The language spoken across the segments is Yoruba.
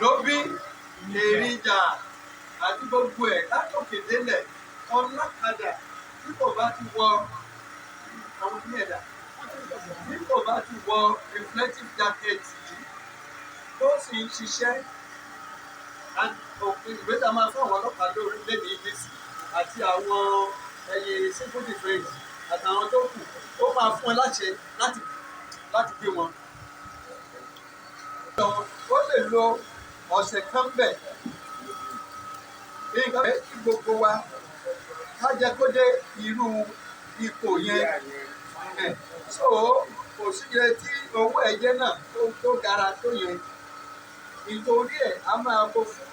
ló bí èrìjà àti gbogbo ẹ̀ látòkè délẹ̀. Olokada tí kò bá ti wọ àwọn ní ẹ̀dá tí kò bá ti wọ reflective jacket yìí tó sì ń ṣiṣẹ́ òfin ìgbésà máa fún àwọn ọlọ́pàá lórílẹ̀-èdè ìgbésí àti àwọn civil defence àtàwọn tó kù ó máa fún ẹ láṣẹ láti gbé wọn. ó lè lo ọ̀sẹ̀ kan bẹ̀ nǹkan bẹ́ẹ̀ kí gbogbo wa ká jẹ́ kó dé irú ipò yẹn. So kò sí iye tí owó ẹ̀jẹ̀ náà tó gara tó yẹn nítorí ẹ̀ a máa kó fún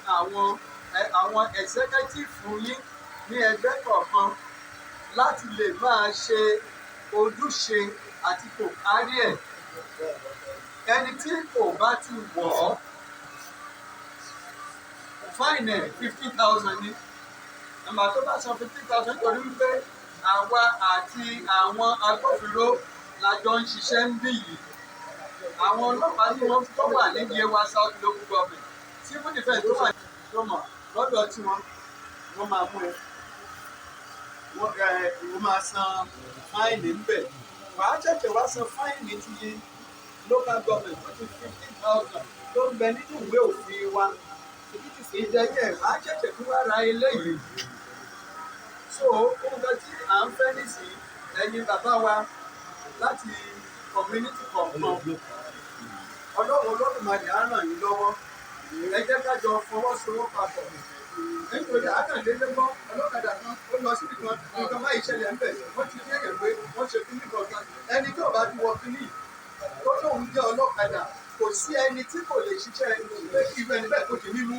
àwọn executive fún yín ní ẹgbẹ́ kọ̀ọ̀kan láti lè máa ṣe ojúṣe àti kò kárí ẹ̀. Ẹni tí kò bá ti wọ̀ ọ́ fáìnì 50,000 ní àmọ́ tó bá san 50,000 torí wípé àwa àti àwọn agbófinró la jọ ń ṣiṣẹ́ ń bí yìí. Àwọn ọlọ́pàá tí wọ́n tó wà ní Yewa South Local Government civil defence tó wà ní ìjọmọ̀ lọ́dọ̀ tí wọ́n máa mú ẹ wọ́n máa san fáìnì ń bẹ̀. Wàá ṣẹ̀ṣẹ̀ wá san fáìnì ti yí local government tó ti 15,000 tó ń bẹ nínú ìwé òfin wa. Ìdẹ́yẹ wàá ṣẹ̀ṣẹ̀ tún wá ra eléyìí. So nǹkan tí à ń fẹ́ nísìnyí ẹ̀yin bàbá wa láti community kọ̀ọ̀kan Ọlọ́run Olódùmarè á ràn yín lọ́wọ́. Ẹ jẹ́ ká jọ fọwọ́sowọ́pọ̀ nítorí àkàndínlé gbọ́ ọlọ́kadà kan ó lọ síbi kan nǹkan báyìí ṣẹlẹ̀ ń bẹ̀ wọ́n ti ní èyàn pé wọ́n ṣe kíní kankan ẹni tí ò bá ti wọ kíní tó lóun jẹ́ ọlọ́kadà kò sí ẹni tí kò lè ṣiṣẹ́ irú ẹni bẹ́ẹ̀ kò ti mímú.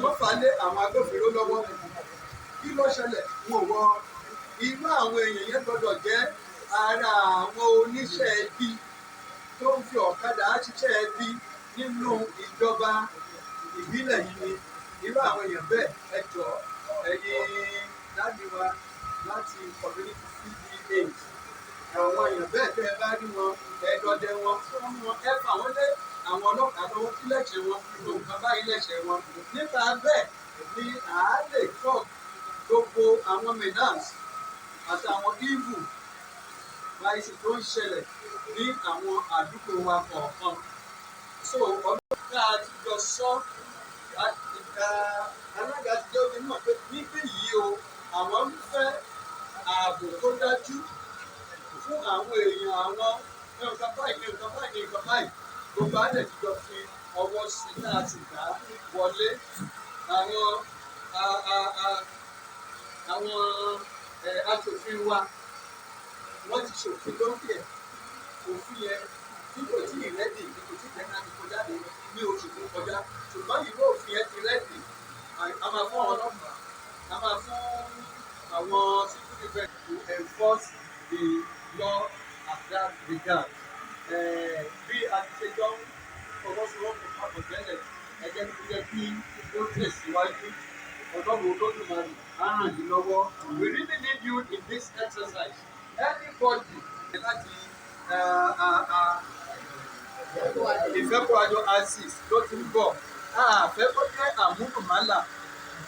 Wọ́n fà á lé àwọn agbófinró lọ́wọ́ kí ló ṣẹlẹ̀ wọn ò wọ inú àwọn èèyàn yẹn gbọ́dọ̀ jẹ́ ara àwọn oníṣẹ́ ẹbí tó ń fi ọ̀kadà ṣiṣẹ́ ẹbí nínú ìjọba ìbílẹ̀ yìí ni irú àwọn èèyàn bẹ́ẹ̀ ẹ jọ̀ọ́ ẹ̀yin dáàbì wa láti community CDA àwọn èèyàn bẹ́ẹ̀ tẹ́ ẹ bá rí wọn ẹ̀ẹ́dọ́dẹ wọn fún wọn ẹ fà wọ́n lé àwọn ọlọ́pàá lọ́wọ́ kí lẹ́sẹ̀ wọn ló nǹkan báyìí lẹ́sẹ̀ wọn nípa bẹ́ẹ̀ ni à á lè kọ́ gbogbo àwọn menans àtàwọn evil láìsí tó ń ṣẹlẹ̀ ní àwọn àdúgbò wa kọ̀ọ̀kan. So ọlọ́pàá àti jọ sọ alága ti jẹ́ òde náà pé níbí yìí o àwọn ń fẹ́ ààbò tó dájú fún àwọn èèyàn àwọn nǹkan báyìí nǹkan báyìí nǹkan báyìí gbogbo àdè ti jọ fi ọwọ́ sí náà ti gbà wọlé àwọn aṣòfin wa wọ́n ti ṣòfin lókè òfin yẹn tí kò tí ì rẹ́dì kò tí ì rẹ́dì láti kọjá ní oṣù tó kọjá ṣùgbọ́n ìwé òfin yẹn ti rẹ́dì a máa fún àwọn ọlọ́pàá a máa fún àwọn civil defence to enforce the law at that regard. Bí a ti ṣe jọ ń fọwọ́sowọ́pọ̀ papọ̀ tẹ́lẹ̀ ẹgbẹ́ tó yẹ kí ó tẹ̀síwájú Ọlọ́run Olódùmarè á ràn yín lọ́wọ́. We really need you in this exercise. Anybody láti ìfẹ́kọ̀ọ́jọ axis ló ti ń bọ̀ àfẹ́kọ̀ọ́jẹ́ àmúlùmálà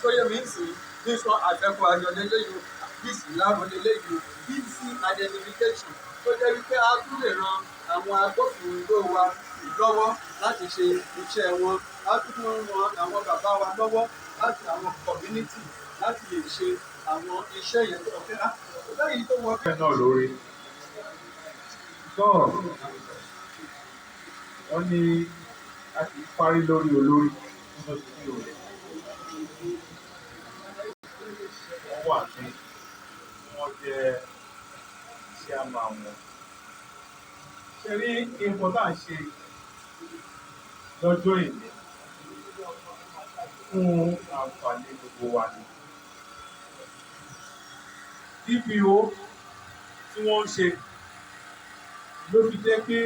tó yẹ mí sí ní sọ àfẹ́kọ̀ọ́jọ lélẹ́yìn bíìsì láàrún lélẹ́yìn bíìsì identification tó jẹ́ wípé a tún lè ran àwọn agbófinró wa lọ́wọ́ láti ṣe iṣẹ́ wọn a tún ran àwọn bàbá wa lọ́wọ́ láti àwọn community láti lè ṣe àwọn iṣẹ́ yẹn tó ọ̀fẹ́ lẹ́yìn tó wọ́n. Ẹ náà lórí náà wọ́n ní a kì í parí lórí olórí nínú ìdílé rẹ̀. Wọ́n wà ní wọ́n jẹ́ iṣẹ́ àmà wọn. Ṣé rí nǹkan tá à ń ṣe lọ́jọ́ ìní fún àǹfààní gbogbo wa ni. DPO tí wọ́n ń ṣe ló fi jẹ́ pé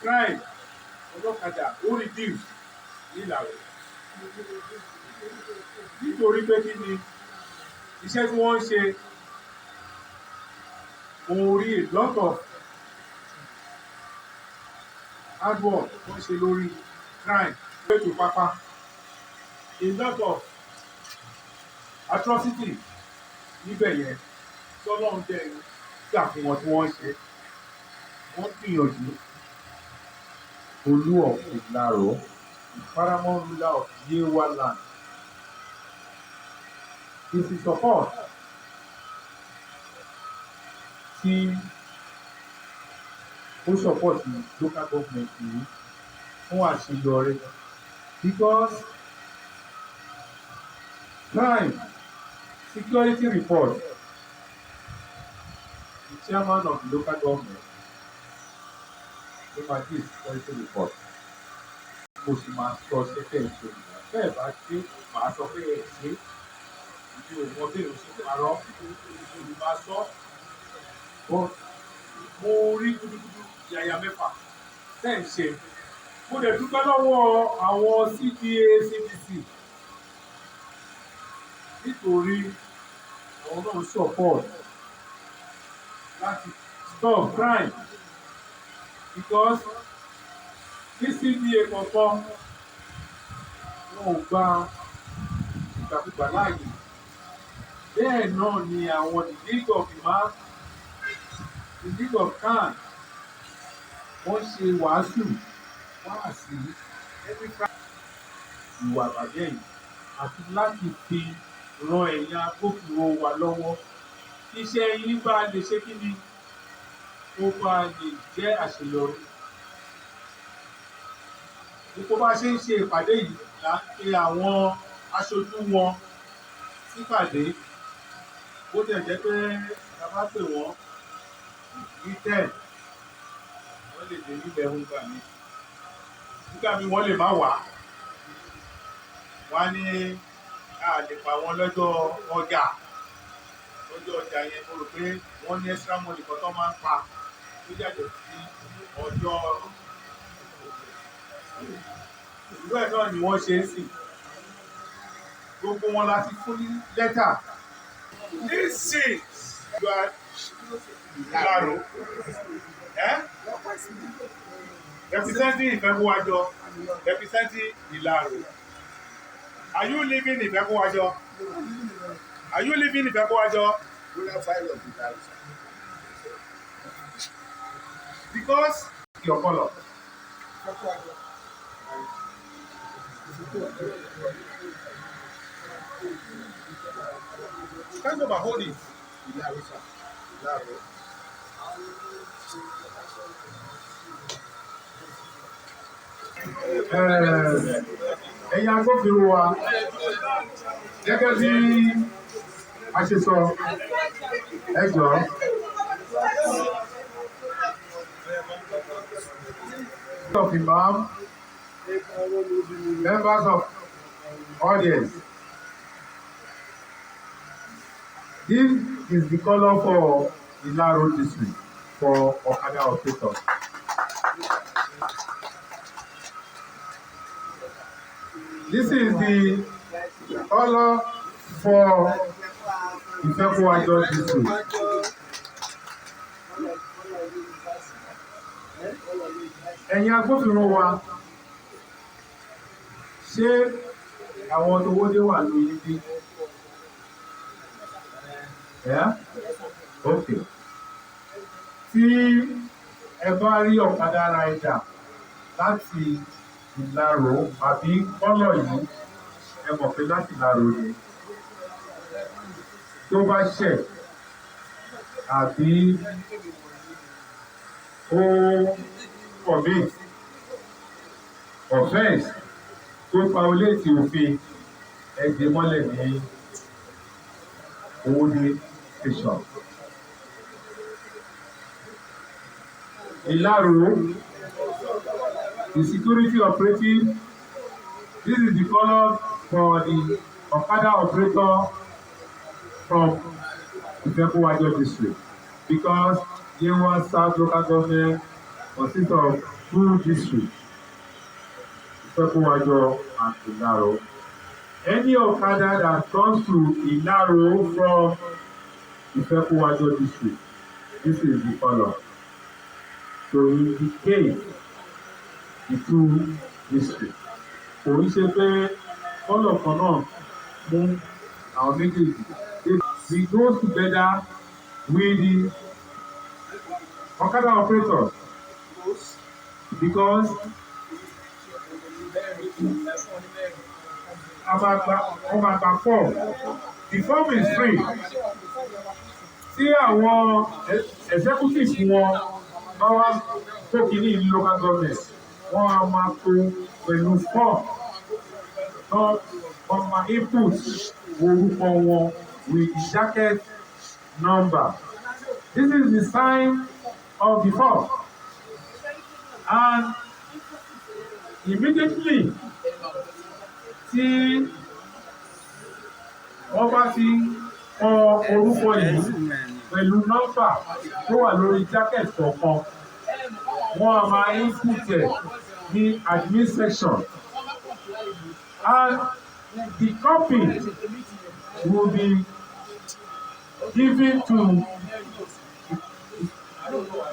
crime ọlọ́kadà ó reduce nílàwẹ̀. Nítorí pé kí ni iṣẹ́ tí wọ́n ń ṣe mo rí a lot of hard work wọ́n ṣe lórí crime ètò pápá a lot of atrocity níbẹ̀ yẹn tọ́lọ́run dẹ̀ gbà fún wọn tí wọ́n ṣe wọ́n gbìyànjú. Olú of Ìlaró, the paramount ruler of Yewa land, is in support tí ó support the local government yìí fún àṣeyọrí because crime security report the chairman of the local government ló máa give security report mo sì máa sọ ṣẹ́kẹ̀ ìṣe ìgbà bẹ́ẹ̀ bá ṣe màá sọ pé ẹ̀ ṣe ìdí òun ọdún èrò ṣe parọ́ olùbá sọ mo rí gudugudu yàyà mẹ́fà tẹ́ ń ṣe mo dẹ̀ dúpẹ́ lọ́wọ́ àwọn CDA CDC nítorí àwọn náà support láti stop crime because ní CDA kankan wọn ò gba ìgbàkúgbà láàyè bẹ́ẹ̀ náà ni àwọn the league of imam the league of khan wọ́n ṣe wàásù every Friday ìwà àbàjẹ́ yìí àti láti fi ran ẹ̀yin agbófinró wa lọ́wọ́ iṣẹ́ yín bá lè ṣe kí ni ó bá lè jẹ́ àṣeyọrí. Gbogbo bá ṣe ń ṣe ìpàdé yìí là ń pe àwọn aṣojú wọn sípàdé bó tẹ̀ jẹ́ pé a bá pè wọ́n ní 10 wọ́n lè dé níbẹ̀ nígbà mi wọ́n lè má wá wọ́n á ní a lè pa wọ́n lọ́jọ́ ọjà yẹn mo rò pé wọ́n ní extra money kan tó máa ń pa tó yàtọ̀ sí ọjọ́ ìlú ẹ̀ náà ni wọ́n ṣe é sìn gbogbo wọn láti fún ní lẹ́tà nísìn ìgbà Ìlaró representing Ìfẹ́kúwájọ representing Ìlaró. Are you living in Ìfẹ́kúwájọ? Are you living in Ìfẹ́kúwájọ? Because your color. Stand over, hold it. Ẹ̀yin agbófinró wa gẹ́gẹ́ bí a ṣe sọ ẹ jọ̀ọ́ of imam members of audience this is the colour for Ìlaró district for Okada operators. This is the colour for Ìfẹ́kúwájọ district. Ẹ̀yin agbófinró wa ṣé àwọn tówódé wà lóyún bí? Okay. Tí ẹ bá rí ọ̀kadà rider láti Ìlaró àbí kọ́lọ̀ yìí ẹ mọ̀ pé láti Ìlaró ni tó bá ṣẹ̀ àbí ó commit offence tó violate òfin ẹgbẹ́ mọ́lẹ̀ ní Owódé station. Ìlaró, the security operative, this is the colour for the Okada operator from Ìfẹ́kúwájọ district because Yewa South local government consists of 2 districts, Ìfẹ́kúwájọ and Ìlaró. Any Okada that comes to Ìlaró from Ìfẹ́kúwájọ district, this is the colour. To indicate the two districts. Kò ń ṣe pé kọ́lọ̀ kan náà mú àwọn méjèèjì. We go together with the Olokada operators because wọ́n máa gba form. The form is free. Tí àwọn executive wọn bá wá tó kìíní ní local government, wọ́n á máa kó pẹ̀lú form. Wọ́n máa input orúkọ wọn with the jacket number. This is the sign of the form. And immediately tí wọ́n bá ti kọ orúkọ yìí pẹ̀lú nọ́mbà tó wà lórí jacket kọ̀ọ̀kan, wọ́n á máa input ẹ̀ ní admin section. And the copy will be given to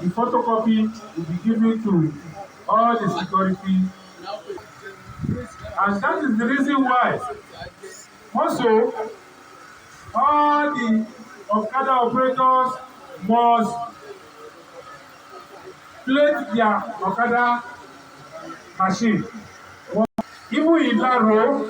the photocopy will be given to all the security. And that is the reason why also all the Olokada operators must plate their Olokada machine. Even in Laro,